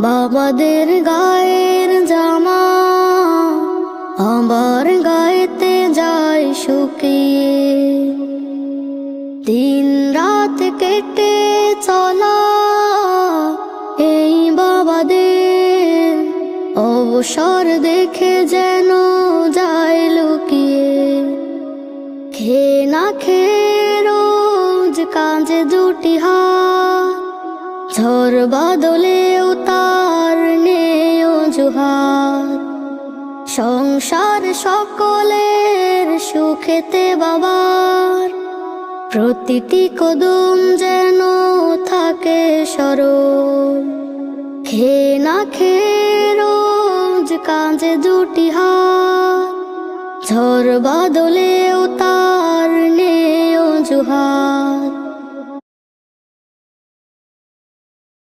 বাবাদের গায়ের জামা আমার গায়েতে যায় শুকিয়ে। দিন রাত কেটে চলা এই বাবাদের অবসর দেখে যেন যায় লুকিয়ে। খেয়ে না খেয়ে রোজ কাঁধে দুটি হাত, ঝড় বাদলেও তার নেই অজুহাত। সংসার সকলের সুখেতে বাবার প্রতিটি কদম যেন থাকে স্মরণ। খেয়ে না খেয়ে রোজ কাঁধে দুটি হাত, ঝড় বাদলেও তার নেই অজুহাত।